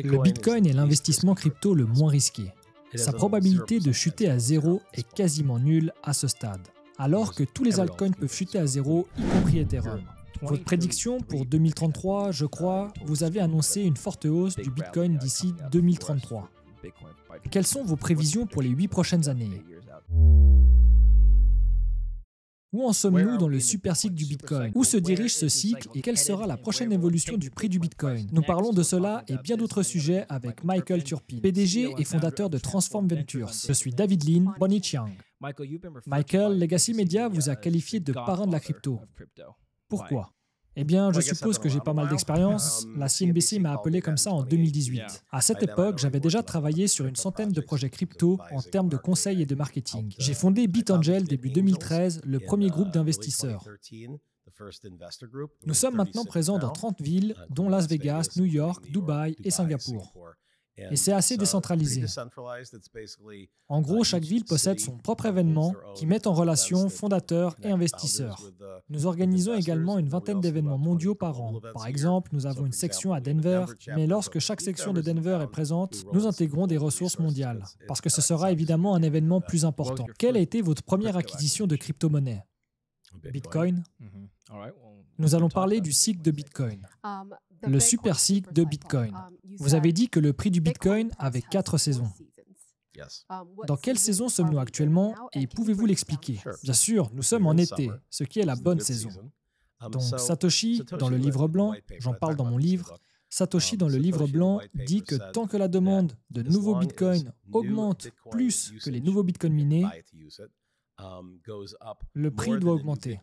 Le Bitcoin est l'investissement crypto le moins risqué. Sa probabilité de chuter à zéro est quasiment nulle à ce stade, alors que tous les altcoins peuvent chuter à zéro, y compris Ethereum. Votre prédiction pour 2033, je crois, vous avez annoncé une forte hausse du Bitcoin d'ici 2033. Quelles sont vos prévisions pour les 8 prochaines années? Où en sommes-nous dans le super cycle du Bitcoin? Où se dirige ce cycle et quelle sera la prochaine évolution du prix du Bitcoin? Nous parlons de cela et bien d'autres sujets avec Michael Turpin, PDG et fondateur de Transform Ventures. Je suis David Lin, Bonnie Chiang. Michael, Legacy Media vous a qualifié de parrain de la crypto. Pourquoi? Eh bien, je suppose que j'ai pas mal d'expérience. La CNBC m'a appelé comme ça en 2018. À cette époque, j'avais déjà travaillé sur une centaine de projets crypto en termes de conseils et de marketing. J'ai fondé BitAngel début 2013, le premier groupe d'investisseurs. Nous sommes maintenant présents dans 30 villes, dont Las Vegas, New York, Dubaï et Singapour. Et c'est assez décentralisé. En gros, chaque ville possède son propre événement qui met en relation fondateurs et investisseurs. Nous organisons également une vingtaine d'événements mondiaux par an. Par exemple, nous avons une section à Denver, mais lorsque chaque section de Denver est présente, nous intégrons des ressources mondiales, parce que ce sera évidemment un événement plus important. Quelle a été votre première acquisition de crypto-monnaie? Bitcoin. Nous allons parler du cycle de Bitcoin. Le super cycle de Bitcoin. Vous avez dit que le prix du Bitcoin avait 4 saisons. Dans quelle saison sommes-nous actuellement et pouvez-vous l'expliquer? Bien sûr, nous sommes en été, ce qui est la bonne saison. Donc Satoshi, dans le livre blanc, j'en parle dans mon livre, Satoshi dans le livre blanc dit que tant que la demande de nouveaux Bitcoins augmente plus que les nouveaux Bitcoins minés, le prix doit augmenter.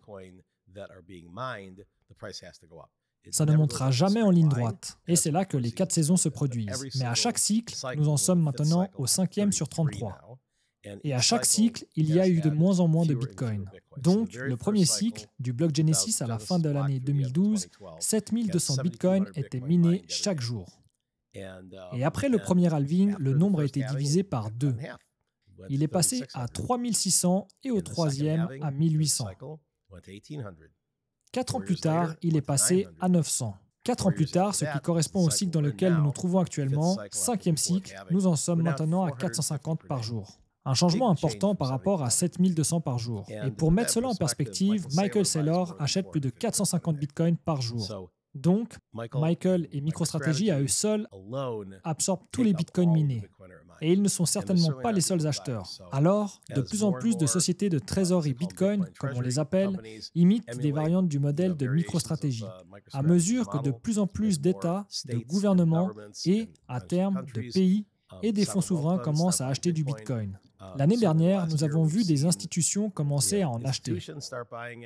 Ça ne montera jamais en ligne droite. Et c'est là que les 4 saisons se produisent. Mais à chaque cycle, nous en sommes maintenant au 5e sur 33. Et à chaque cycle, il y a eu de moins en moins de Bitcoin. Donc, le premier cycle, du bloc Genesis à la fin de l'année 2012, 7200 Bitcoins étaient minés chaque jour. Et après le premier halving, le nombre a été divisé par 2. Il est passé à 3600 et au troisième à 1800. 4 ans plus tard, il est passé à 900. 4 ans plus tard, ce qui correspond au cycle dans lequel nous nous trouvons actuellement, 5e cycle, nous en sommes maintenant à 450 par jour. Un changement important par rapport à 7200 par jour. Et pour mettre cela en perspective, Michael Saylor achète plus de 450 bitcoins par jour. Donc, Michael et MicroStrategy à eux seuls absorbent tous les bitcoins minés. Et ils ne sont certainement pas les seuls acheteurs. Alors, de plus en plus de sociétés de trésorerie Bitcoin, comme on les appelle, imitent des variantes du modèle de MicroStrategy, à mesure que de plus en plus d'États, de gouvernements et, à terme, de pays et des fonds souverains commencent à acheter du Bitcoin. L'année dernière, nous avons vu des institutions commencer à en acheter,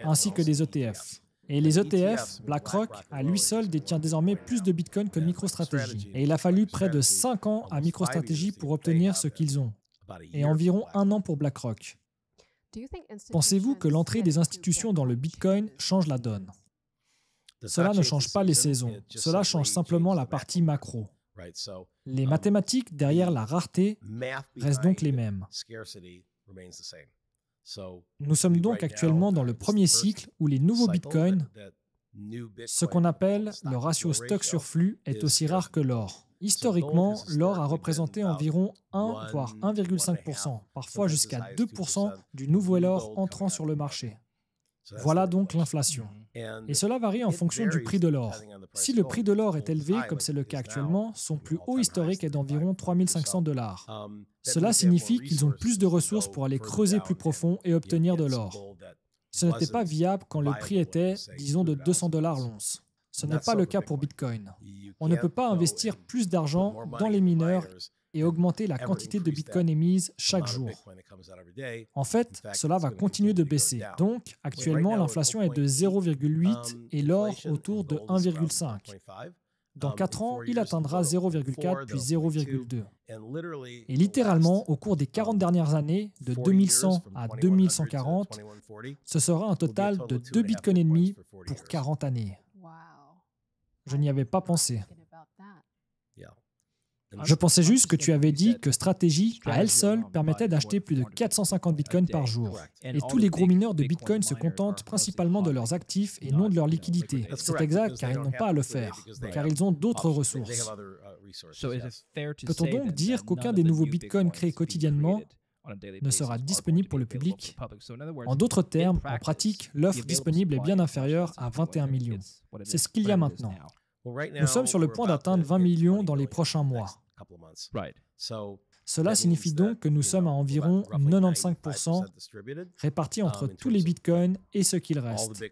ainsi que des ETF. Et les ETF, BlackRock, à lui seul, détient désormais plus de Bitcoin que MicroStrategy. Et il a fallu près de 5 ans à MicroStrategy pour obtenir ce qu'ils ont, et environ 1 an pour BlackRock. Pensez-vous que l'entrée des institutions dans le Bitcoin change la donne? Cela ne change pas les saisons, cela change simplement la partie macro. Les mathématiques derrière la rareté restent donc les mêmes. Nous sommes donc actuellement dans le premier cycle où les nouveaux bitcoins, ce qu'on appelle le ratio stock sur flux, est aussi rare que l'or. Historiquement, l'or a représenté environ 1 voire 1,5%, parfois jusqu'à 2% du nouvel or entrant sur le marché. Voilà donc l'inflation. Et cela varie en fonction du prix de l'or. Si le prix de l'or est élevé, comme c'est le cas actuellement, son plus haut historique est d'environ 3500 $. Cela signifie qu'ils ont plus de ressources pour aller creuser plus profond et obtenir de l'or. Ce n'était pas viable quand le prix était, disons, de 200 $ l'once. Ce n'est pas le cas pour Bitcoin. On ne peut pas investir plus d'argent dans les mineurs et augmenter la quantité de Bitcoin émise chaque jour. En fait, cela va continuer de baisser. Donc, actuellement, l'inflation est de 0,8 et l'or autour de 1,5. Dans 4 ans, il atteindra 0,4 puis 0,2. Et littéralement, au cours des 40 dernières années, de 2100 à 2140, ce sera un total de 2 bitcoins et demi pour 40 années. Je n'y avais pas pensé. Je pensais juste que tu avais dit que Strategy, à elle seule, permettait d'acheter plus de 450 bitcoins par jour. Et tous les gros mineurs de bitcoin se contentent principalement de leurs actifs et non de leur liquidité. C'est exact, car ils n'ont pas à le faire, car ils ont d'autres ressources. Peut-on donc dire qu'aucun des nouveaux bitcoins créés quotidiennement ne sera disponible pour le public? En d'autres termes, en pratique, l'offre disponible est bien inférieure à 21 millions. C'est ce qu'il y a maintenant. Nous sommes sur le point d'atteindre 20 millions dans les prochains mois. Cela signifie donc que nous sommes à environ 95% répartis entre tous les bitcoins et ce qu'il reste.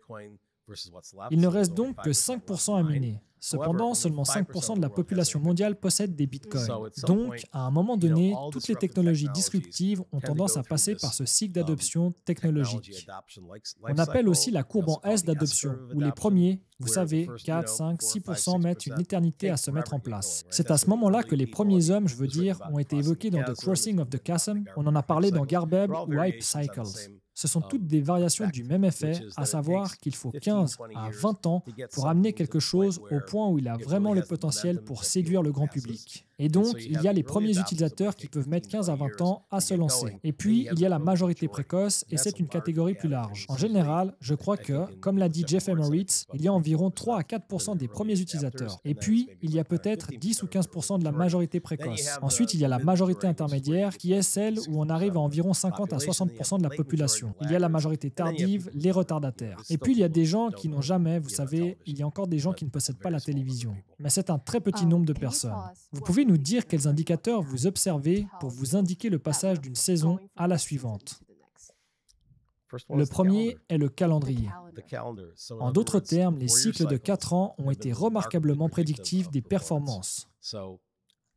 Il ne reste donc que 5% à miner. Cependant, seulement 5% de la population mondiale possède des bitcoins. Donc, à un moment donné, toutes les technologies disruptives ont tendance à passer par ce cycle d'adoption technologique. On appelle aussi la courbe en S d'adoption, où les premiers, vous savez, 4, 5, 6% mettent une éternité à se mettre en place. C'est à ce moment-là que les premiers hommes, je veux dire, ont été évoqués dans The Crossing of the Chasm. On en a parlé dans Garbeb ou Hype Cycles. Ce sont toutes des variations du même effet, à savoir qu'il faut 15 à 20 ans pour amener quelque chose au point où il a vraiment le potentiel pour séduire le grand public. Et donc, il y a les premiers utilisateurs qui peuvent mettre 15 à 20 ans à se lancer. Et puis, il y a la majorité précoce, et c'est une catégorie plus large. En général, je crois que, comme l'a dit Jeff Emmerich, il y a environ 3 à 4% des premiers utilisateurs. Et puis, il y a peut-être 10 ou 15% de la majorité précoce. Ensuite, il y a la majorité intermédiaire, qui est celle où on arrive à environ 50 à 60% de la population. Il y a la majorité tardive, les retardataires. Et puis, il y a des gens qui n'ont jamais, vous savez, il y a encore des gens qui ne possèdent pas la télévision. Mais c'est un très petit nombre de personnes. Vous pouvez nous dire quels indicateurs vous observez pour vous indiquer le passage d'une saison à la suivante? Le premier est le calendrier. En d'autres termes, les cycles de 4 ans ont été remarquablement prédictifs des performances.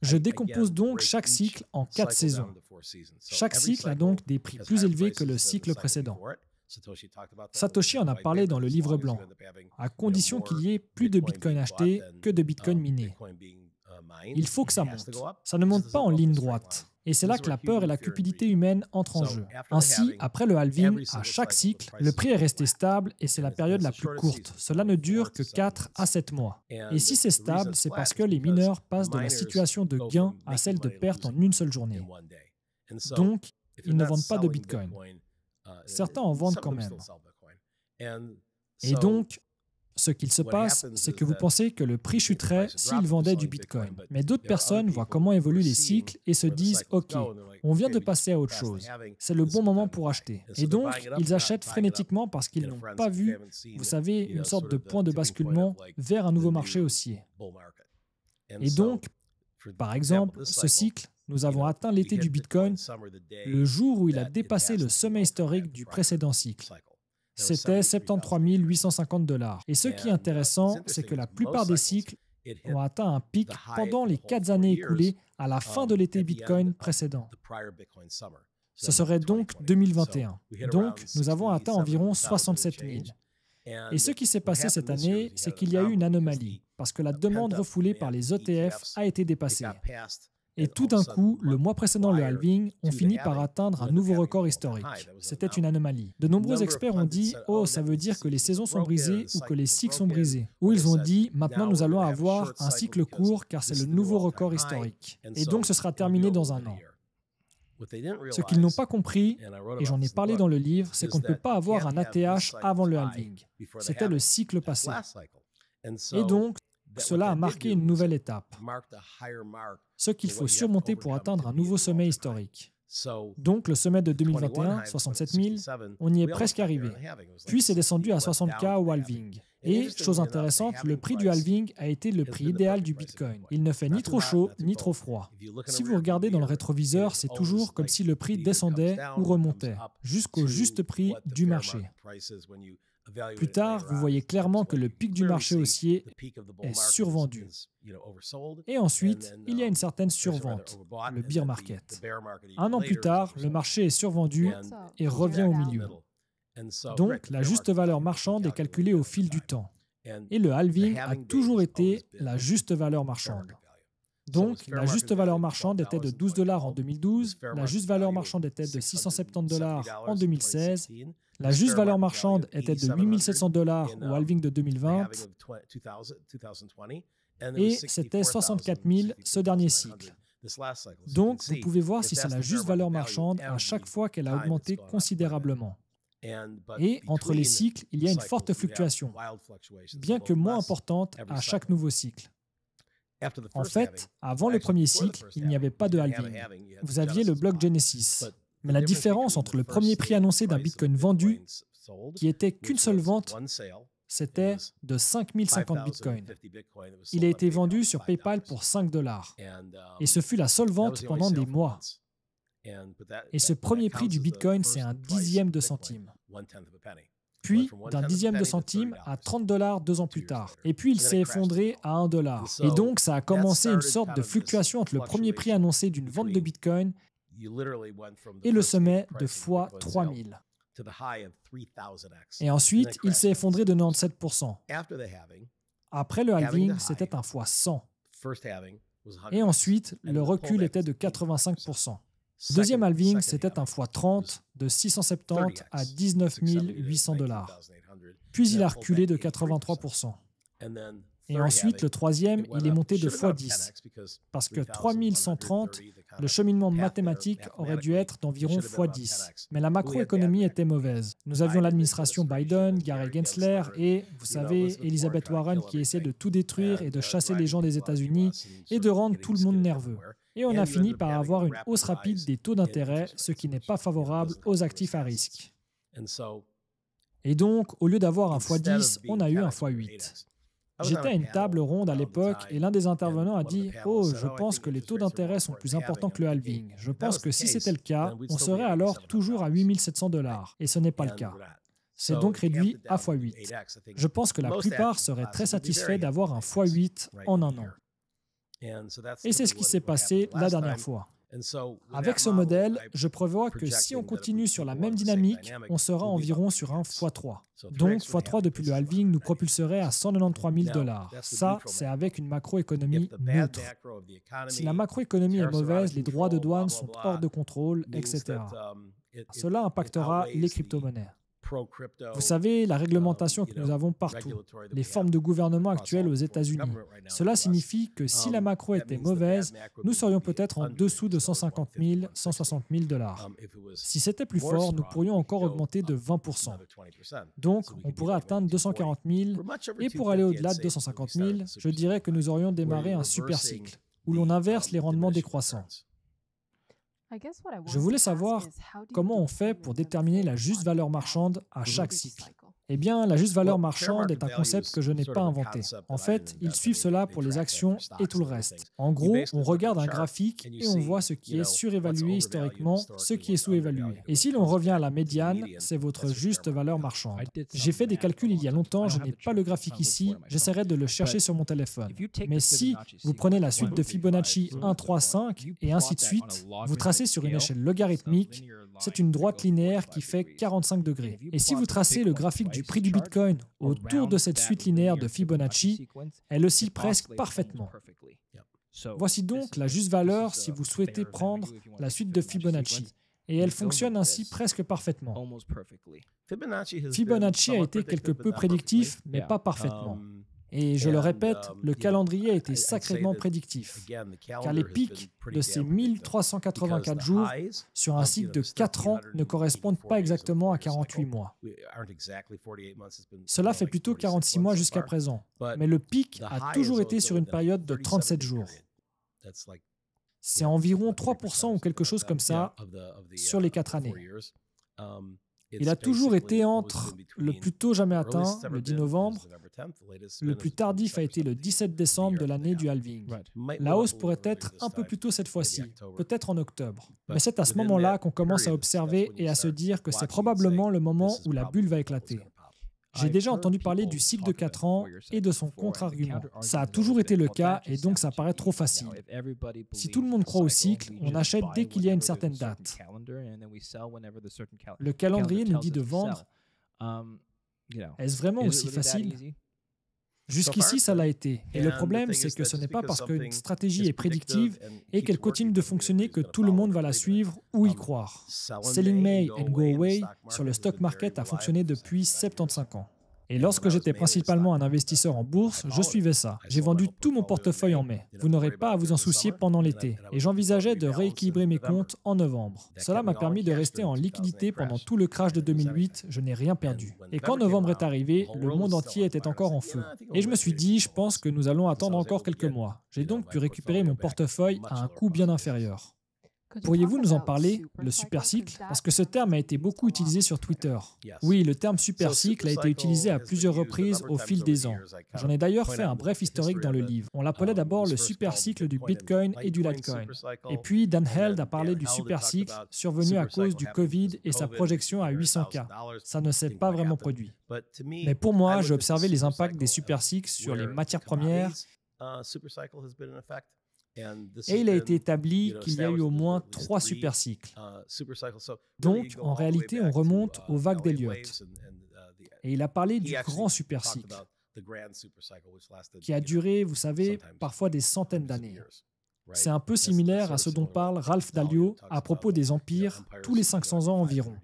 Je décompose donc chaque cycle en 4 saisons. Chaque cycle a donc des prix plus élevés que le cycle précédent. Satoshi en a parlé dans le livre blanc, à condition qu'il y ait plus de bitcoins achetés que de bitcoins minés. Il faut que ça monte. Ça ne monte pas en ligne droite. Et c'est là que la peur et la cupidité humaine entrent en jeu. Ainsi, après le halving, à chaque cycle, le prix est resté stable et c'est la période la plus courte. Cela ne dure que 4 à 7 mois. Et si c'est stable, c'est parce que les mineurs passent de la situation de gain à celle de perte en une seule journée. Donc, ils ne vendent pas de bitcoin. Certains en vendent quand même. Et donc, ce qu'il se passe, c'est que vous pensez que le prix chuterait s'ils vendaient du bitcoin. Mais d'autres personnes voient comment évoluent les cycles et se disent « Ok, on vient de passer à autre chose. C'est le bon moment pour acheter. » Et donc, ils achètent frénétiquement parce qu'ils n'ont pas vu, vous savez, une sorte de point de basculement vers un nouveau marché haussier. Et donc, par exemple, ce cycle, nous avons atteint l'été du bitcoin le jour où il a dépassé le sommet historique du précédent cycle. C'était 73 850 $. Et ce qui est intéressant, c'est que la plupart des cycles ont atteint un pic pendant les 4 années écoulées à la fin de l'été Bitcoin précédent. Ce serait donc 2021. Donc, nous avons atteint environ 67 000. Et ce qui s'est passé cette année, c'est qu'il y a eu une anomalie, parce que la demande refoulée par les ETF a été dépassée. Et tout d'un coup, le mois précédent le halving, on finit par atteindre un nouveau record historique. C'était une anomalie. De nombreux experts ont dit « Oh, ça veut dire que les saisons sont brisées ou que les cycles sont brisés. » Ou ils ont dit « Maintenant, nous allons avoir un cycle court car c'est le nouveau record historique. Et donc, ce sera terminé dans un an. » Ce qu'ils n'ont pas compris, et j'en ai parlé dans le livre, c'est qu'on ne peut pas avoir un ATH avant le halving. C'était le cycle passé. Et donc, cela a marqué une nouvelle étape, ce qu'il faut surmonter pour atteindre un nouveau sommet historique. Donc, le sommet de 2021, 67 000, on y est presque arrivé. Puis, c'est descendu à 60K au halving. Et, chose intéressante, le prix du halving a été le prix idéal du Bitcoin. Il ne fait ni trop chaud, ni trop froid. Si vous regardez dans le rétroviseur, c'est toujours comme si le prix descendait ou remontait, jusqu'au juste prix du marché. Plus tard, vous voyez clairement que le pic du marché haussier est survendu. Et ensuite, il y a une certaine survente, le bear market. Un an plus tard, le marché est survendu et revient au milieu. Donc, la juste valeur marchande est calculée au fil du temps. Et le halving a toujours été la juste valeur marchande. Donc, la juste valeur marchande était de 12 $ en 2012, la juste valeur marchande était de 670 $ en 2016, la juste valeur marchande était de 8 700 $ au halving de 2020, et c'était 64 000 ce dernier cycle. Donc, vous pouvez voir si c'est la juste valeur marchande à chaque fois qu'elle a augmenté considérablement. Et entre les cycles, il y a une forte fluctuation, bien que moins importante à chaque nouveau cycle. En fait, avant le premier cycle, il n'y avait pas de halving. Vous aviez le bloc Genesis. Mais la différence entre le premier prix annoncé d'un Bitcoin vendu, qui était qu'une seule vente, c'était de 5050 Bitcoins. Il a été vendu sur PayPal pour $5. Et ce fut la seule vente pendant des mois. Et ce premier prix du Bitcoin, c'est un dixième de centime. Puis, d'un dixième de centime à $30 2 ans plus tard. Et puis, il s'est effondré à $1. Et donc, ça a commencé une sorte de fluctuation entre le premier prix annoncé d'une vente de Bitcoin et le sommet de fois 3000. Et ensuite, il s'est effondré de 97%. Après le halving, c'était un fois 100. Et ensuite, le recul était de 85%. Deuxième halving, c'était un fois 30, de 670 à $19 800. Puis il a reculé de 83%. Et ensuite, le troisième, il est monté de fois 10. Parce que 3130, le cheminement mathématique aurait dû être d'environ fois 10. Mais la macroéconomie était mauvaise. Nous avions l'administration Biden, Gary Gensler et, vous savez, Elizabeth Warren qui essaie de tout détruire et de chasser les gens des États-Unis et de rendre tout le monde nerveux. Et on a fini par avoir une hausse rapide des taux d'intérêt, ce qui n'est pas favorable aux actifs à risque. Et donc, au lieu d'avoir un x10, on a eu un x8. J'étais à une table ronde à l'époque et l'un des intervenants a dit « Oh, je pense que les taux d'intérêt sont plus importants que le halving. Je pense que si c'était le cas, on serait alors toujours à $8700. » Et ce n'est pas le cas. C'est donc réduit à x8. Je pense que la plupart seraient très satisfaits d'avoir un x8 en un an. Et c'est ce qui s'est passé la dernière fois. Avec ce modèle, je prévois que si on continue sur la même dynamique, on sera environ sur un x3. Donc, x3 depuis le halving nous propulserait à $193 000. Ça, c'est avec une macroéconomie neutre. Si la macroéconomie est mauvaise, les droits de douane sont hors de contrôle, etc. Cela impactera les crypto-monnaies. Vous savez, la réglementation que nous avons partout, les formes de gouvernement actuelles aux États-Unis. Cela signifie que si la macro était mauvaise, nous serions peut-être en dessous de 150 000, 160 000 $. Si c'était plus fort, nous pourrions encore augmenter de 20%. Donc, on pourrait atteindre 240 000, et pour aller au-delà de 250 000, je dirais que nous aurions démarré un super cycle, où l'on inverse les rendements décroissants. Je voulais savoir comment on fait pour déterminer la juste valeur marchande à chaque cycle. Eh bien, la juste valeur marchande est un concept que je n'ai pas inventé. En fait, ils suivent cela pour les actions et tout le reste. En gros, on regarde un graphique et on voit ce qui est surévalué historiquement, ce qui est sous-évalué. Et si l'on revient à la médiane, c'est votre juste valeur marchande. J'ai fait des calculs il y a longtemps, je n'ai pas le graphique ici, j'essaierai de le chercher sur mon téléphone. Mais si vous prenez la suite de Fibonacci 1, 3, 5 et ainsi de suite, vous tracez sur une échelle logarithmique, c'est une droite linéaire qui fait 45 degrés. Et si vous tracez le graphique du prix du Bitcoin autour de cette suite linéaire de Fibonacci, elle oscille presque parfaitement. Voici donc la juste valeur si vous souhaitez prendre la suite de Fibonacci. Et elle fonctionne ainsi presque parfaitement. Fibonacci a été quelque peu prédictif, mais pas parfaitement. Et je le répète, le calendrier a été sacrément prédictif, car les pics de ces 1384 jours sur un cycle de 4 ans ne correspondent pas exactement à 48 mois. Cela fait plutôt 46 mois jusqu'à présent, mais le pic a toujours été sur une période de 37 jours. C'est environ 3% ou quelque chose comme ça sur les 4 années. Il a toujours été entre le plus tôt jamais atteint, le 10 novembre, le plus tardif a été le 17 décembre de l'année du halving. La hausse pourrait être un peu plus tôt cette fois-ci, peut-être en octobre. Mais c'est à ce moment-là qu'on commence à observer et à se dire que c'est probablement le moment où la bulle va éclater. J'ai déjà entendu parler du cycle de 4 ans et de son contre-argument. Ça a toujours été le cas et donc ça paraît trop facile. Si tout le monde croit au cycle, on achète dès qu'il y a une certaine date. Le calendrier nous dit de vendre. Est-ce vraiment aussi facile? Jusqu'ici, ça l'a été. Et le problème, c'est que ce n'est pas parce qu'une stratégie est prédictive et qu'elle continue de fonctionner que tout le monde va la suivre ou y croire. Selling May and go away sur le stock market a fonctionné depuis 75 ans. Et lorsque j'étais principalement un investisseur en bourse, je suivais ça. J'ai vendu tout mon portefeuille en mai. Vous n'aurez pas à vous en soucier pendant l'été. Et j'envisageais de rééquilibrer mes comptes en novembre. Cela m'a permis de rester en liquidité pendant tout le crash de 2008. Je n'ai rien perdu. Et quand novembre est arrivé, le monde entier était encore en feu. Et je me suis dit, je pense que nous allons attendre encore quelques mois. J'ai donc pu récupérer mon portefeuille à un coût bien inférieur. Pourriez-vous nous en parler, le super cycle? Parce que ce terme a été beaucoup utilisé sur Twitter. Oui, le terme super cycle a été utilisé à plusieurs reprises au fil des ans. J'en ai d'ailleurs fait un bref historique dans le livre. On l'appelait d'abord le super cycle du Bitcoin et du Litecoin. Et puis Dan Held a parlé du super cycle survenu à cause du Covid et sa projection à 800K. Ça ne s'est pas vraiment produit. Mais pour moi, j'ai observé les impacts des super cycles sur les matières premières. Et il a été établi qu'il y a eu au moins 3 supercycles. Donc, en réalité, on remonte aux vagues d'Elliott. Et il a parlé du grand supercycle, qui a duré, vous savez, parfois des centaines d'années. C'est un peu similaire à ce dont parle Ralph Dalio à propos des empires tous les 500 ans environ.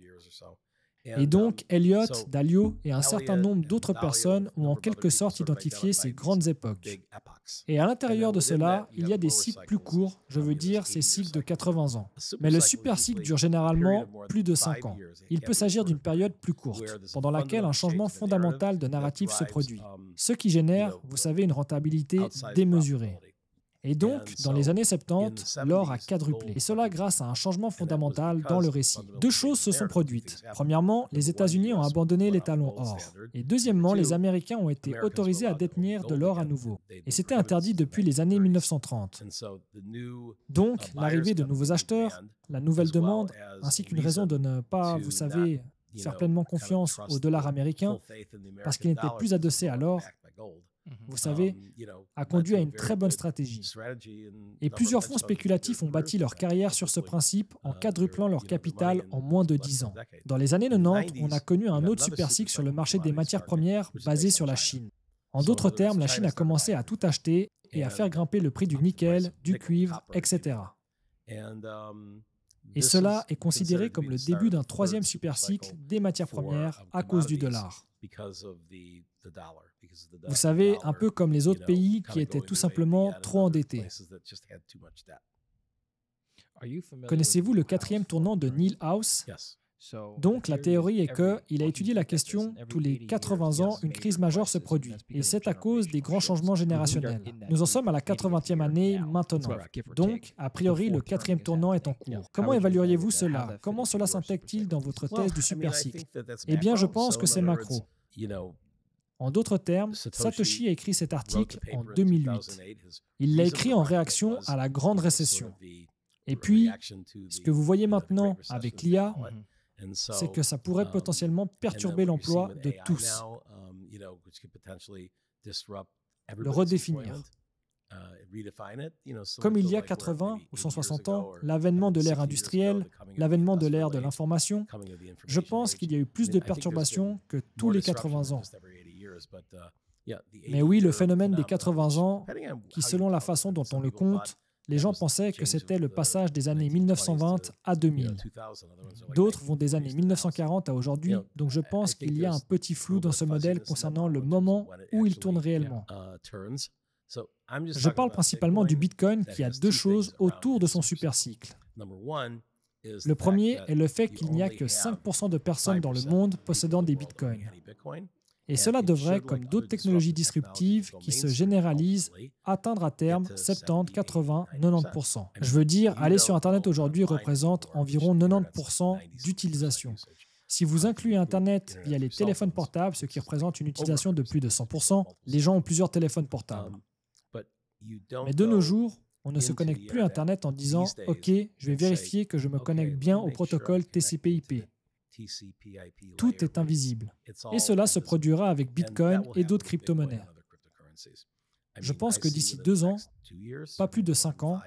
Et donc, Elliott, Dalio et un certain nombre d'autres personnes ont en quelque sorte identifié ces grandes époques. Et à l'intérieur de cela, il y a des cycles plus courts, je veux dire ces cycles de 80 ans. Mais le super cycle dure généralement plus de 5 ans. Il peut s'agir d'une période plus courte, pendant laquelle un changement fondamental de narratif se produit, ce qui génère, vous savez, une rentabilité démesurée. Et donc, dans les années 70, l'or a quadruplé. Et cela grâce à un changement fondamental dans le récit. 2 choses se sont produites. Premièrement, les États-Unis ont abandonné l'étalon or. Et deuxièmement, les Américains ont été autorisés à détenir de l'or à nouveau. Et c'était interdit depuis les années 1930. Donc, l'arrivée de nouveaux acheteurs, la nouvelle demande, ainsi qu'une raison de ne pas, vous savez, faire pleinement confiance au dollar américain, parce qu'il n'était plus adossé à l'or, vous savez, a conduit à une très bonne stratégie. Et plusieurs fonds spéculatifs ont bâti leur carrière sur ce principe en quadruplant leur capital en moins de 10 ans. Dans les années 90, on a connu un autre super cycle sur le marché des matières premières basé sur la Chine. En d'autres termes, la Chine a commencé à tout acheter et à faire grimper le prix du nickel, du cuivre, etc. Et cela est considéré comme le début d'un 3e super cycle des matières premières à cause du dollar. Vous savez, un peu comme les autres pays qui étaient tout simplement trop endettés. Connaissez-vous le 4e tournant de Neil House? Donc, la théorie est qu'il a étudié la question, tous les 80 ans, une crise majeure se produit. Et c'est à cause des grands changements générationnels. Nous en sommes à la 80e année maintenant. Donc, a priori, le 4e tournant est en cours. Comment évalueriez-vous cela? Comment cela s'intègre-t-il dans votre thèse du supercycle? Eh bien, je pense que c'est macro. En d'autres termes, Satoshi a écrit cet article en 2008. Il l'a écrit en réaction à la grande récession. Et puis, ce que vous voyez maintenant avec l'IA, c'est que ça pourrait potentiellement perturber l'emploi de tous, le redéfinir. Comme il y a 80 ou 160 ans, l'avènement de l'ère industrielle, l'avènement de l'ère de l'information, je pense qu'il y a eu plus de perturbations que tous les 80 ans. Mais oui, le phénomène des 80 ans, qui selon la façon dont on le compte, les gens pensaient que c'était le passage des années 1920 à 2000. D'autres vont des années 1940 à aujourd'hui, donc je pense qu'il y a un petit flou dans ce modèle concernant le moment où il tourne réellement. Je parle principalement du Bitcoin qui a 2 choses autour de son supercycle. Le premier est le fait qu'il n'y a que 5% de personnes dans le monde possédant des Bitcoins. Et cela devrait, comme d'autres technologies disruptives qui se généralisent, atteindre à terme 70, 80, 90%. Je veux dire, aller sur Internet aujourd'hui représente environ 90% d'utilisation. Si vous incluez Internet via les téléphones portables, ce qui représente une utilisation de plus de 100%, les gens ont plusieurs téléphones portables. Mais de nos jours, on ne se connecte plus à Internet en disant « Ok, je vais vérifier que je me connecte bien au protocole TCP/IP ». Tout est invisible. Et cela se produira avec Bitcoin et d'autres crypto-monnaies. Je pense que d'ici 2 ans, pas plus de 5 ans,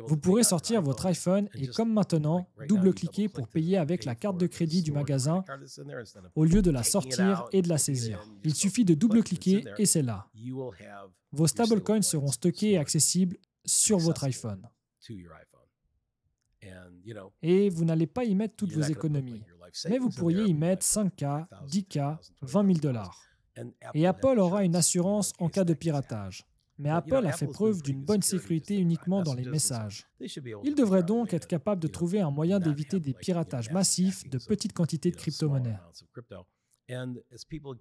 vous pourrez sortir votre iPhone et comme maintenant, double-cliquer pour payer avec la carte de crédit du magasin au lieu de la sortir et de la saisir. Il suffit de double-cliquer et c'est là. Vos stablecoins seront stockés et accessibles sur votre iPhone. Et vous n'allez pas y mettre toutes vos économies. mais vous pourriez y mettre 5K, 10K, 20 000 dollars. Et Apple aura une assurance en cas de piratage. Mais Apple a fait preuve d'une bonne sécurité uniquement dans les messages. Il devrait donc être capable de trouver un moyen d'éviter des piratages massifs de petites quantités de crypto-monnaies.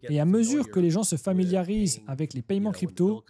Et à mesure que les gens se familiarisent avec les paiements crypto,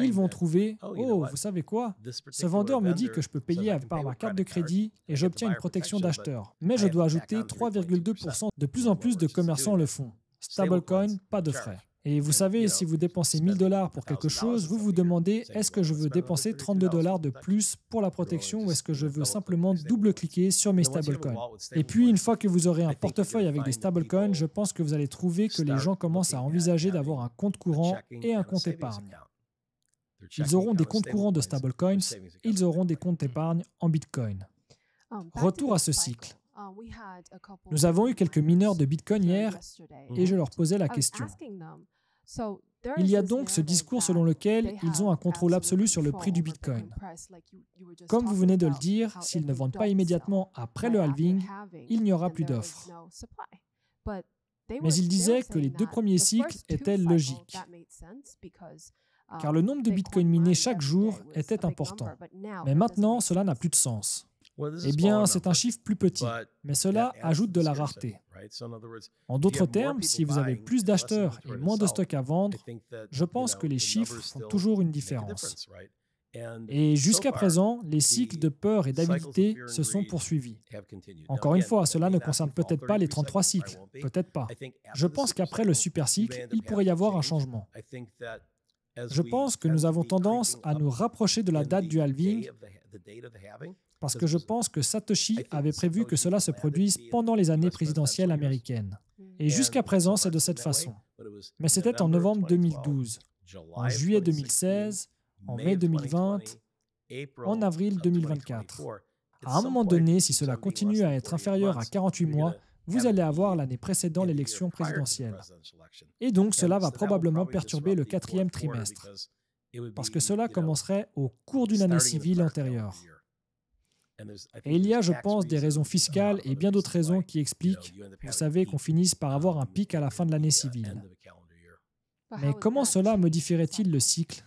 ils vont trouver « Oh, vous savez quoi? Ce vendeur me dit que je peux payer par ma carte de crédit et j'obtiens une protection d'acheteur. Mais je dois ajouter 3,2%. De plus en plus de commerçants le font. Stablecoin, pas de frais. » Et vous savez, si vous dépensez 1 000 dollars pour quelque chose, vous vous demandez est-ce que je veux dépenser 32 dollars de plus pour la protection ou est-ce que je veux simplement double-cliquer sur mes stablecoins. Et puis, une fois que vous aurez un portefeuille avec des stablecoins, je pense que vous allez trouver que les gens commencent à envisager d'avoir un compte courant et un compte épargne. Ils auront des comptes courants de stablecoins, ils auront des comptes épargne en Bitcoin. Retour à ce cycle. Nous avons eu quelques mineurs de Bitcoin hier et je leur posais la question. Il y a donc ce discours selon lequel ils ont un contrôle absolu sur le prix du Bitcoin. Comme vous venez de le dire, s'ils ne vendent pas immédiatement après le halving, il n'y aura plus d'offres. Mais ils disaient que les 2 premiers cycles étaient logiques, car le nombre de Bitcoin minés chaque jour était important. Mais maintenant, cela n'a plus de sens. Eh bien, c'est un chiffre plus petit, mais cela ajoute de la rareté. En d'autres termes, si vous avez plus d'acheteurs et moins de stocks à vendre, je pense que les chiffres font toujours une différence. Et jusqu'à présent, les cycles de peur et d'avidité se sont poursuivis. Encore une fois, cela ne concerne peut-être pas les 33 cycles, peut-être pas. Je pense qu'après le super cycle, il pourrait y avoir un changement. Je pense que nous avons tendance à nous rapprocher de la date du halving parce que je pense que Satoshi avait prévu que cela se produise pendant les années présidentielles américaines. Et jusqu'à présent, c'est de cette façon. Mais c'était en novembre 2012, en juillet 2016, en mai 2020, en avril 2024. À un moment donné, si cela continue à être inférieur à 48 mois, vous allez avoir l'année précédant l'élection présidentielle. Et donc, cela va probablement perturber le 4e trimestre, parce que cela commencerait au cours d'une année civile antérieure. Et il y a, je pense, des raisons fiscales et bien d'autres raisons qui expliquent, vous savez, qu'on finisse par avoir un pic à la fin de l'année civile. Mais comment cela modifierait-il le cycle?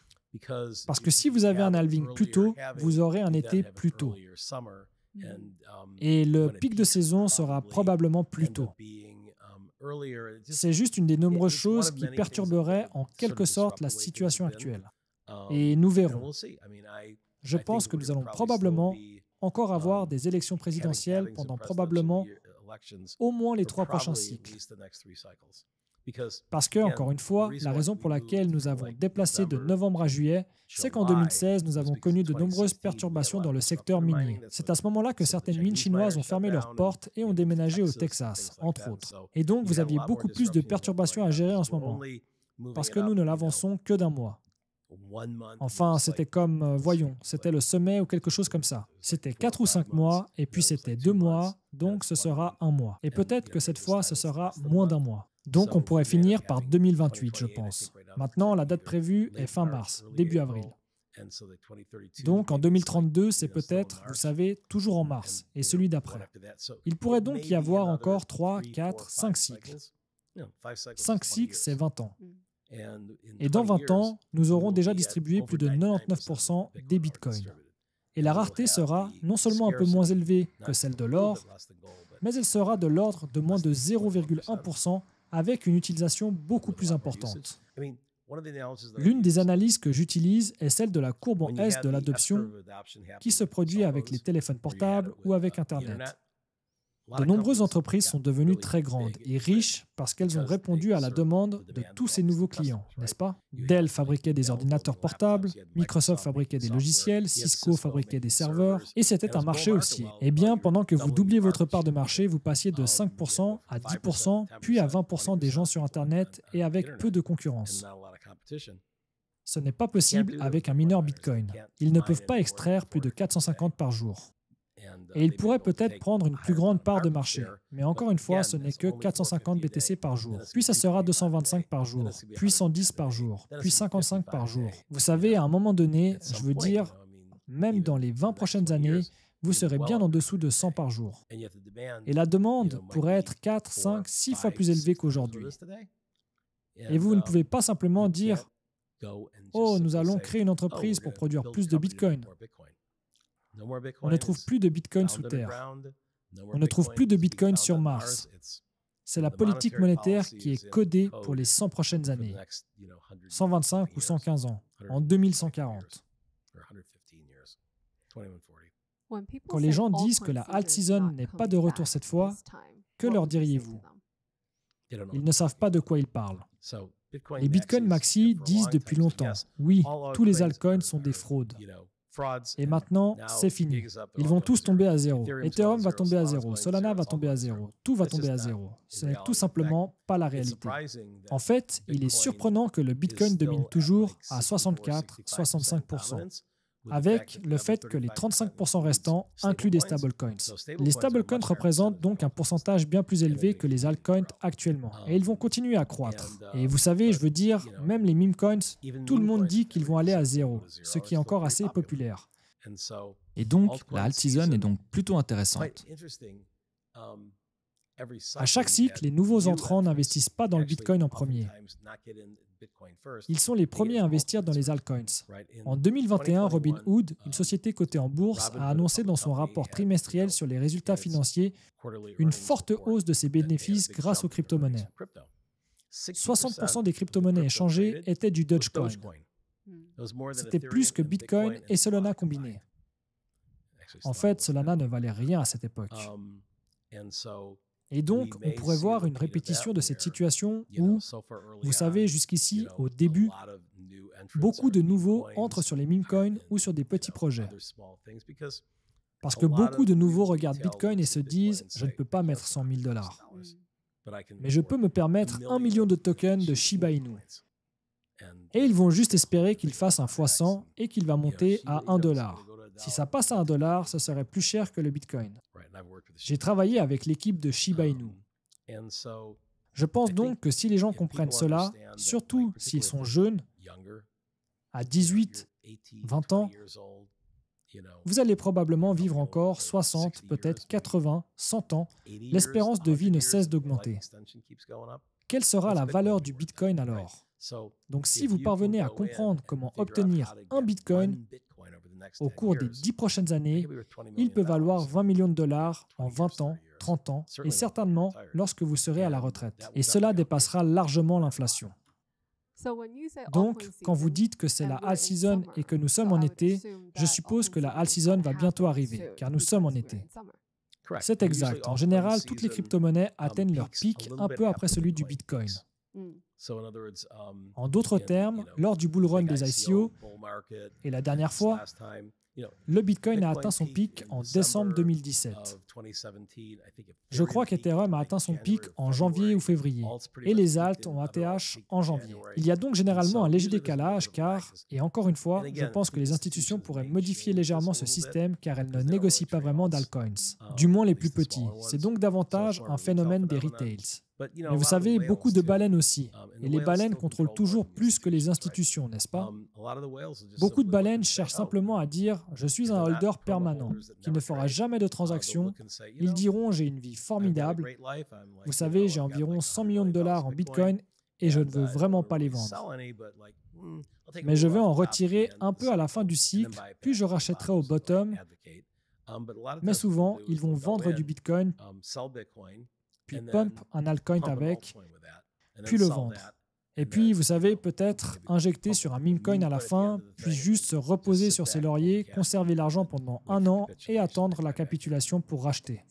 Parce que si vous avez un halving plus tôt, vous aurez un été plus tôt. Et le pic de saison sera probablement plus tôt. C'est juste une des nombreuses choses qui perturberaient en quelque sorte la situation actuelle. Et nous verrons. Je pense que nous allons probablement encore avoir des élections présidentielles pendant probablement au moins les 3 prochains cycles. Parce que, encore une fois, la raison pour laquelle nous avons déplacé de novembre à juillet, c'est qu'en 2016, nous avons connu de nombreuses perturbations dans le secteur minier. C'est à ce moment-là que certaines mines chinoises ont fermé leurs portes et ont déménagé au Texas, entre autres. Et donc, vous aviez beaucoup plus de perturbations à gérer en ce moment, parce que nous ne l'avançons que d'un mois. Enfin, c'était comme, voyons, c'était le sommet ou quelque chose comme ça. C'était 4 ou 5 mois, et puis c'était 2 mois, donc ce sera 1 mois. Et peut-être que cette fois, ce sera moins d'1 mois. Donc on pourrait finir par 2028, je pense. Maintenant, la date prévue est fin mars, début avril. Donc en 2032, c'est peut-être, vous savez, toujours en mars, et celui d'après. Il pourrait donc y avoir encore 3, 4, 5 cycles. 5 cycles, c'est 20 ans. Et dans 20 ans, nous aurons déjà distribué plus de 99% des bitcoins. Et la rareté sera non seulement un peu moins élevée que celle de l'or, mais elle sera de l'ordre de moins de 0,1% avec une utilisation beaucoup plus importante. L'une des analyses que j'utilise est celle de la courbe en S de l'adoption qui se produit avec les téléphones portables ou avec Internet. De nombreuses entreprises sont devenues très grandes et riches parce qu'elles ont répondu à la demande de tous ces nouveaux clients, n'est-ce pas? Dell fabriquait des ordinateurs portables, Microsoft fabriquait des logiciels, Cisco fabriquait des serveurs, et c'était un marché haussier. Eh bien, pendant que vous doubliez votre part de marché, vous passiez de 5% à 10%, puis à 20% des gens sur Internet et avec peu de concurrence. Ce n'est pas possible avec un mineur Bitcoin. Ils ne peuvent pas extraire plus de 450 par jour. Et ils pourraient peut-être prendre une plus grande part de marché. Mais encore une fois, ce n'est que 450 BTC par jour. Puis ça sera 225 par jour, puis 110 par jour, puis 55 par jour. Vous savez, à un moment donné, je veux dire, même dans les 20 prochaines années, vous serez bien en dessous de 100 par jour. Et la demande pourrait être 4, 5, 6 fois plus élevée qu'aujourd'hui. Et vous ne pouvez pas simplement dire « Oh, nous allons créer une entreprise pour produire plus de Bitcoin ». On ne trouve plus de Bitcoin sous terre. On ne trouve plus de Bitcoin sur Mars. C'est la politique monétaire qui est codée pour les 100 prochaines années, 125 ou 115 ans, en 2140. Quand les gens disent que la alt season n'est pas de retour cette fois, que leur diriez-vous? Ils ne savent pas de quoi ils parlent. Les Bitcoin Maxi disent depuis longtemps, oui, tous les altcoins sont des fraudes. Et maintenant, c'est fini. Ils vont tous tomber à zéro. Ethereum va tomber à zéro, Solana va tomber à zéro, tout va tomber à zéro. Ce n'est tout simplement pas la réalité. En fait, il est surprenant que le Bitcoin domine toujours à 64-65%, avec le fait que les 35% restants incluent des stablecoins. Les stablecoins représentent donc un pourcentage bien plus élevé que les altcoins actuellement, et ils vont continuer à croître. Et vous savez, je veux dire, même les meme coins, tout le monde dit qu'ils vont aller à zéro, ce qui est encore assez populaire. Et donc, la alt season est donc plutôt intéressante. À chaque cycle, les nouveaux entrants n'investissent pas dans le Bitcoin en premier. Ils sont les premiers à investir dans les altcoins. En 2021, Robinhood, une société cotée en bourse, a annoncé dans son rapport trimestriel sur les résultats financiers une forte hausse de ses bénéfices grâce aux crypto-monnaies. 60% des crypto-monnaies échangées étaient du Dogecoin. C'était plus que Bitcoin et Solana combinés. En fait, Solana ne valait rien à cette époque. Et donc, on pourrait voir une répétition de cette situation où, vous savez, jusqu'ici, au début, beaucoup de nouveaux entrent sur les meme coins ou sur des petits projets. Parce que beaucoup de nouveaux regardent Bitcoin et se disent « je ne peux pas mettre 100 000 $. Mais je peux me permettre 1 million de tokens de Shiba Inu. » Et ils vont juste espérer qu'il fasse un x100 et qu'il va monter à 1 $. Si ça passe à 1 $, ce serait plus cher que le Bitcoin. J'ai travaillé avec l'équipe de Shiba Inu. Je pense donc que si les gens comprennent cela, surtout s'ils sont jeunes, à 18, 20 ans, vous allez probablement vivre encore 60, peut-être 80, 100 ans. L'espérance de vie ne cesse d'augmenter. Quelle sera la valeur du Bitcoin alors? Donc si vous parvenez à comprendre comment obtenir un Bitcoin au cours des 10 prochaines années, il peut valoir 20 millions de dollars en 20 ans, 30 ans, et certainement lorsque vous serez à la retraite. Et cela dépassera largement l'inflation. Donc, quand vous dites que c'est la alt season et que nous sommes en été, je suppose que la alt season va bientôt arriver, car nous sommes en été. C'est exact. En général, toutes les crypto-monnaies atteignent leur pic un peu après celui du Bitcoin. En d'autres termes, lors du bull run des ICO, et la dernière fois, le Bitcoin a atteint son pic en décembre 2017. Je crois qu'Ethereum a atteint son pic en janvier ou février, et les alts ont ATH en janvier. Il y a donc généralement un léger décalage car, et encore une fois, je pense que les institutions pourraient modifier légèrement ce système car elles ne négocient pas vraiment d'altcoins, du moins les plus petits. C'est donc davantage un phénomène des retails. Mais vous savez, beaucoup de baleines aussi. Et les baleines contrôlent toujours plus que les institutions, n'est-ce pas? Beaucoup de baleines cherchent simplement à dire « je suis un holder permanent, qui ne fera jamais de transactions ». Ils diront « j'ai une vie formidable. Vous savez, j'ai environ 100 millions de dollars en Bitcoin et je ne veux vraiment pas les vendre. Mais je veux en retirer un peu à la fin du cycle, puis je rachèterai au bottom. » Mais souvent, ils vont vendre du Bitcoin, puis pump un altcoin avec, puis le vendre. Et puis, vous savez, peut-être injecter sur un meme coin à la fin, puis juste se reposer sur ses lauriers, conserver l'argent pendant 1 an et attendre la capitulation pour racheter.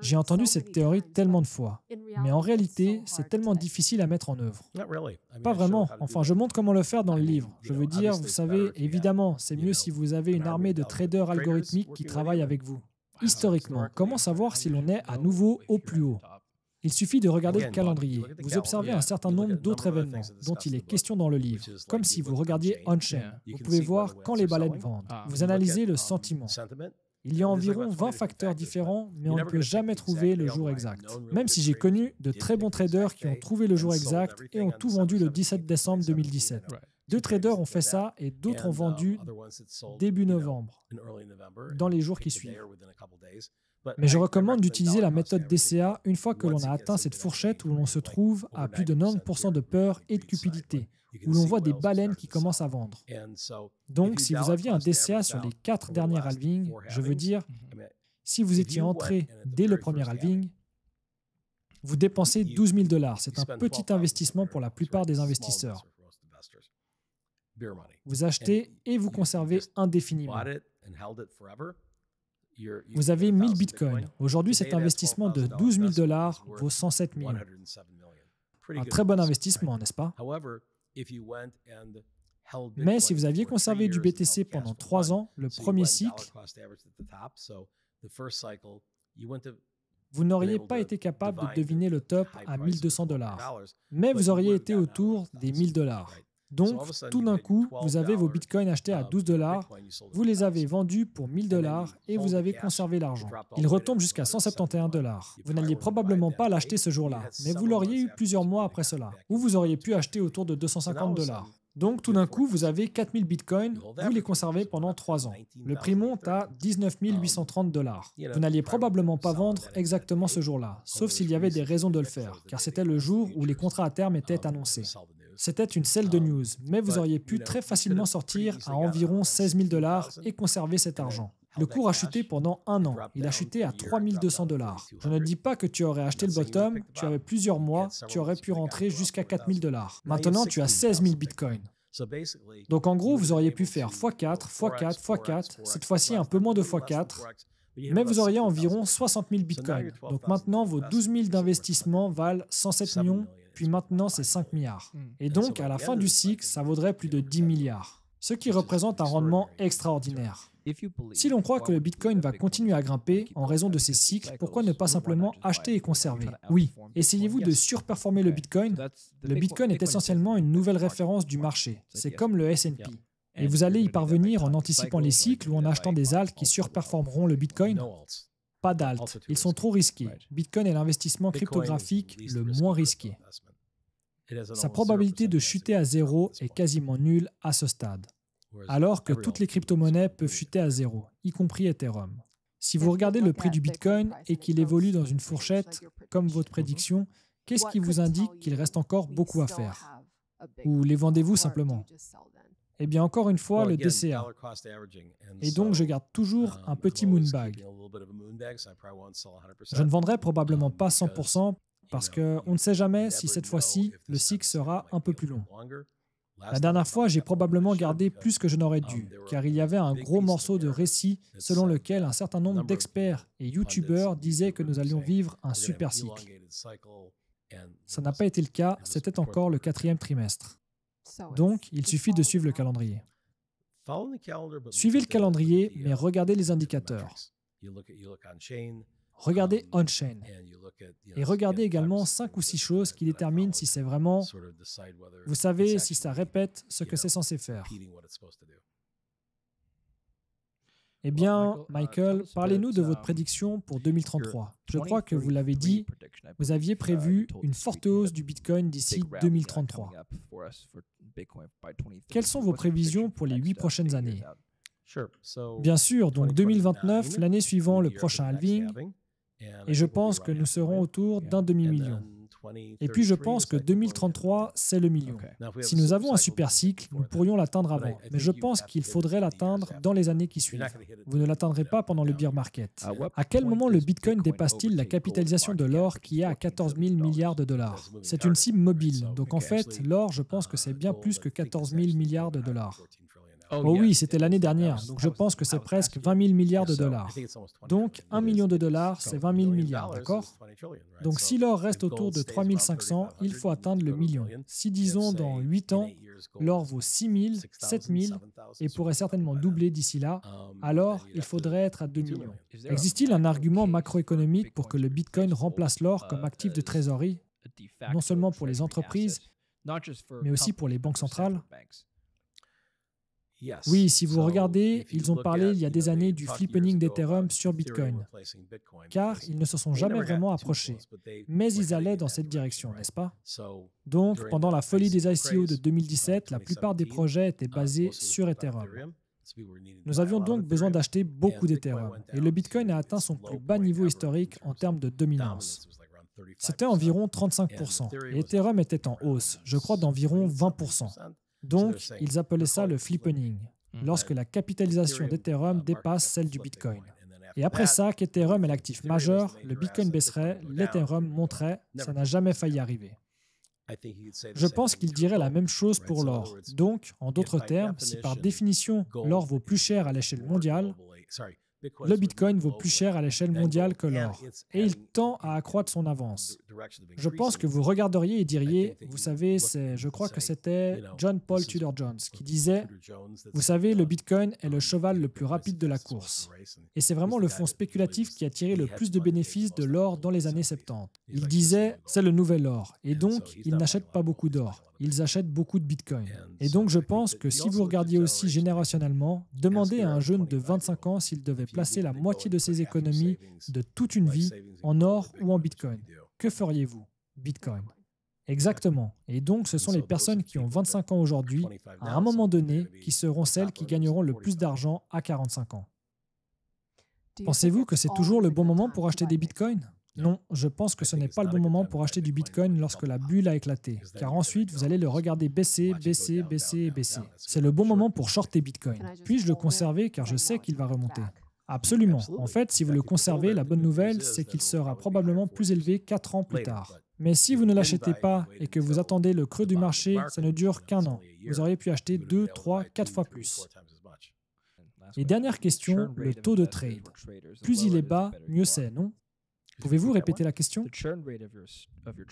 J'ai entendu cette théorie tellement de fois, mais en réalité, c'est tellement difficile à mettre en œuvre. Pas vraiment. Enfin, je montre comment le faire dans le livre. Je veux dire, vous savez, évidemment, c'est mieux si vous avez une armée de traders algorithmiques qui travaillent avec vous. Historiquement, comment savoir si l'on est à nouveau au plus haut? Il suffit de regarder le calendrier. Vous observez un certain nombre d'autres événements dont il est question dans le livre, comme si vous regardiez on-chain. Vous pouvez voir quand les baleines vendent. Vous analysez le sentiment. Il y a environ 20 facteurs différents, mais on ne peut jamais trouver le jour exact. Même si j'ai connu de très bons traders qui ont trouvé le jour exact et ont tout vendu le 17 décembre 2017. 2 traders ont fait ça et d'autres ont vendu début novembre, dans les jours qui suivent. Mais je recommande d'utiliser la méthode DCA une fois que l'on a atteint cette fourchette où l'on se trouve à plus de 90% de peur et de cupidité, où l'on voit des baleines qui commencent à vendre. Donc, si vous aviez un DCA sur les 4 derniers halvings, je veux dire, si vous étiez entré dès le premier halving, vous dépensez 12 000 $. C'est un petit investissement pour la plupart des investisseurs. Vous achetez et vous conservez indéfiniment. Vous avez 1000 bitcoins. Aujourd'hui, cet investissement de 12 000 $ vaut 107 millions. Un très bon investissement, n'est-ce pas? Mais si vous aviez conservé du BTC pendant 3 ans, le premier cycle, vous n'auriez pas été capable de deviner le top à 1 200 $. Mais vous auriez été autour des 1 000 $. Donc, tout d'un coup, vous avez vos bitcoins achetés à 12 $, vous les avez vendus pour 1 000 $ et vous avez conservé l'argent. Il retombe jusqu'à 171 $. Vous n'alliez probablement pas l'acheter ce jour-là, mais vous l'auriez eu plusieurs mois après cela. Ou vous auriez pu acheter autour de 250 $. Donc, tout d'un coup, vous avez 4 000 bitcoins, vous les conservez pendant 3 ans. Le prix monte à 19 830 $. Vous n'alliez probablement pas vendre exactement ce jour-là, sauf s'il y avait des raisons de le faire, car c'était le jour où les contrats à terme étaient annoncés. C'était une sell de news, mais vous auriez pu très facilement sortir à environ 16 000 $ et conserver cet argent. Le cours a chuté pendant 1 an. Il a chuté à 3 200 $. Je ne dis pas que tu aurais acheté le bottom, tu avais plusieurs mois, tu aurais pu rentrer jusqu'à 4 000 $. Maintenant, tu as 16 000 bitcoins. Donc en gros, vous auriez pu faire x4, x4, x4, cette fois-ci un peu moins de x4, mais vous auriez environ 60 000 bitcoins. Donc maintenant, vos 12 000 d'investissement valent 107 millions, puis maintenant c'est 5 milliards. Et donc, à la fin du cycle, ça vaudrait plus de 10 milliards, ce qui représente un rendement extraordinaire. Si l'on croit que le Bitcoin va continuer à grimper en raison de ces cycles, pourquoi ne pas simplement acheter et conserver? Oui, essayez-vous de surperformer le Bitcoin. Le Bitcoin est essentiellement une nouvelle référence du marché. C'est comme le S&P. Et vous allez y parvenir en anticipant les cycles ou en achetant des alts qui surperformeront le Bitcoin? Pas d'alt. Ils sont trop risqués. Bitcoin est l'investissement cryptographique le moins risqué. Sa probabilité de chuter à zéro est quasiment nulle à ce stade, alors que toutes les crypto-monnaies peuvent chuter à zéro, y compris Ethereum. Si vous regardez le prix du Bitcoin et qu'il évolue dans une fourchette, comme votre prédiction, qu'est-ce qui vous indique qu'il reste encore beaucoup à faire? Ou les vendez-vous simplement? Eh bien, encore une fois, le DCA. Et donc, je garde toujours un petit moonbag. Je ne vendrai probablement pas 100% parce qu'on ne sait jamais si cette fois-ci, le cycle sera un peu plus long. La dernière fois, j'ai probablement gardé plus que je n'aurais dû, car il y avait un gros morceau de récit selon lequel un certain nombre d'experts et YouTubeurs disaient que nous allions vivre un super cycle. Ça n'a pas été le cas, c'était encore le 4e trimestre. Donc, il suffit de suivre le calendrier. Suivez le calendrier, mais regardez les indicateurs. Regardez on-chain. Et regardez également 5 ou 6 choses qui déterminent si c'est vraiment, vous savez, si ça répète ce que c'est censé faire. Eh bien, Michael, parlez-nous de votre prédiction pour 2033. Je crois que vous l'avez dit, vous aviez prévu une forte hausse du Bitcoin d'ici 2033. Quelles sont vos prévisions pour les 8 prochaines années? Bien sûr, donc 2029, l'année suivant le prochain halving, et je pense que nous serons autour d'un demi-million. Et puis je pense que 2033, c'est le million. Si nous avons un super cycle, nous pourrions l'atteindre avant. Mais je pense qu'il faudrait l'atteindre dans les années qui suivent. Vous ne l'atteindrez pas pendant le bear market. À quel moment le Bitcoin dépasse-t-il la capitalisation de l'or qui est à 14 000 milliards de dollars? C'est une cible mobile. Donc en fait, l'or, je pense que c'est bien plus que 14 000 milliards de dollars. Oh oui, c'était l'année dernière, donc je pense que c'est presque 20 000 milliards de dollars. Donc, 1 million de dollars, c'est 20 000 milliards, d'accord? Donc, si l'or reste autour de 3 500, il faut atteindre le million. Si, disons, dans 8 ans, l'or vaut 6 000, 7 000 et pourrait certainement doubler d'ici là, alors il faudrait être à 2 millions. Existe-t-il un argument macroéconomique pour que le Bitcoin remplace l'or comme actif de trésorerie, non seulement pour les entreprises, mais aussi pour les banques centrales? Oui, si vous regardez, ils ont parlé il y a des années du flippening d'Ethereum sur Bitcoin, car ils ne se sont jamais vraiment approchés. Mais ils allaient dans cette direction, n'est-ce pas? Donc, pendant la folie des ICO de 2017, la plupart des projets étaient basés sur Ethereum. Nous avions donc besoin d'acheter beaucoup d'Ethereum, et le Bitcoin a atteint son plus bas niveau historique en termes de dominance. C'était environ 35%, et Ethereum était en hausse, je crois d'environ 20%. Donc, ils appelaient ça le flippening, lorsque la capitalisation d'Ethereum dépasse celle du Bitcoin. Et après ça, qu'Ethereum est l'actif majeur, le Bitcoin baisserait, l'Ethereum monterait, ça n'a jamais failli arriver. Je pense qu'il dirait la même chose pour l'or. Donc, en d'autres termes, si par définition, l'or vaut plus cher à l'échelle mondiale, le Bitcoin vaut plus cher à l'échelle mondiale que l'or, et il tend à accroître son avance. Je pense que vous regarderiez et diriez, vous savez, je crois que c'était John Paul Tudor Jones qui disait, vous savez, le Bitcoin est le cheval le plus rapide de la course. Et c'est vraiment le fonds spéculatif qui a tiré le plus de bénéfices de l'or dans les années 70. Il disait, c'est le nouvel or, et donc ils n'achètent pas beaucoup d'or. Ils achètent beaucoup de Bitcoin. Et donc, je pense que si vous regardiez aussi générationnellement, demandez à un jeune de 25 ans s'il devait placer la moitié de ses économies de toute une vie en or ou en Bitcoin. Que feriez-vous? Bitcoin. Exactement. Et donc, ce sont les personnes qui ont 25 ans aujourd'hui, à un moment donné, qui seront celles qui gagneront le plus d'argent à 45 ans. Pensez-vous que c'est toujours le bon moment pour acheter des Bitcoins? Non, je pense que ce n'est pas le bon moment pour acheter du Bitcoin lorsque la bulle a éclaté, car ensuite vous allez le regarder baisser, baisser, baisser et baisser. C'est le bon moment pour shorter Bitcoin. Puis-je le conserver car je sais qu'il va remonter? Absolument. En fait, si vous le conservez, la bonne nouvelle, c'est qu'il sera probablement plus élevé 4 ans plus tard. Mais si vous ne l'achetez pas et que vous attendez le creux du marché, ça ne dure qu'un an. Vous auriez pu acheter 2, 3, 4 fois plus. Et dernière question, le taux de trade. Plus il est bas, mieux c'est, non? Pouvez-vous répéter la question?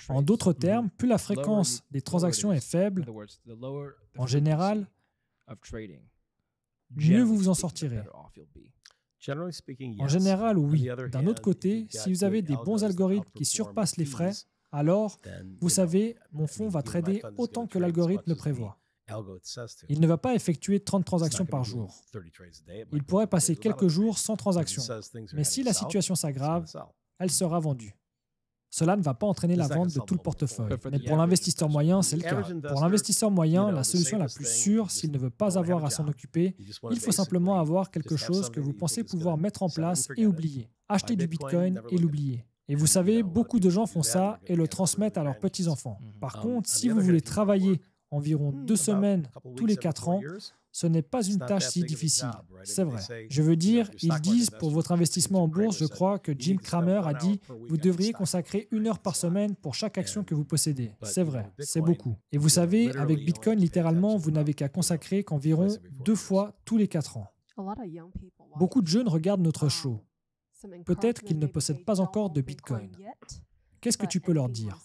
En d'autres termes, plus la fréquence des transactions est faible, en général, mieux vous vous en sortirez. En général, oui. D'un autre côté, si vous avez des bons algorithmes qui surpassent les frais, alors, vous savez, mon fonds va trader autant que l'algorithme le prévoit. Il ne va pas effectuer 30 transactions par jour. Il pourrait passer quelques jours sans transaction. Mais si la situation s'aggrave, elle sera vendue. Cela ne va pas entraîner la vente de tout le portefeuille. Mais pour l'investisseur moyen, c'est le cas. Pour l'investisseur moyen, la solution la plus sûre, s'il ne veut pas avoir à s'en occuper, il faut simplement avoir quelque chose que vous pensez pouvoir mettre en place et oublier. Acheter du Bitcoin et l'oublier. Et vous savez, beaucoup de gens font ça et le transmettent à leurs petits-enfants. Par contre, si vous voulez travailler environ 2 semaines tous les 4 ans, ce n'est pas une tâche si difficile. C'est vrai. Je veux dire, ils disent pour votre investissement en bourse, je crois que Jim Cramer a dit, vous devriez consacrer 1 heure par semaine pour chaque action que vous possédez. C'est vrai, c'est beaucoup. Et vous savez, avec Bitcoin, littéralement, vous n'avez qu'à consacrer qu'environ 2 fois tous les 4 ans. Beaucoup de jeunes regardent notre show. Peut-être qu'ils ne possèdent pas encore de Bitcoin. Qu'est-ce que tu peux leur dire?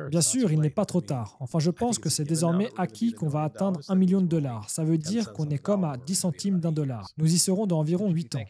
Bien sûr, il n'est pas trop tard. Enfin, je pense que c'est désormais acquis qu'on va atteindre $1 million. Ça veut dire qu'on est comme à 10 centimes d'un dollar. Nous y serons dans environ 8 ans.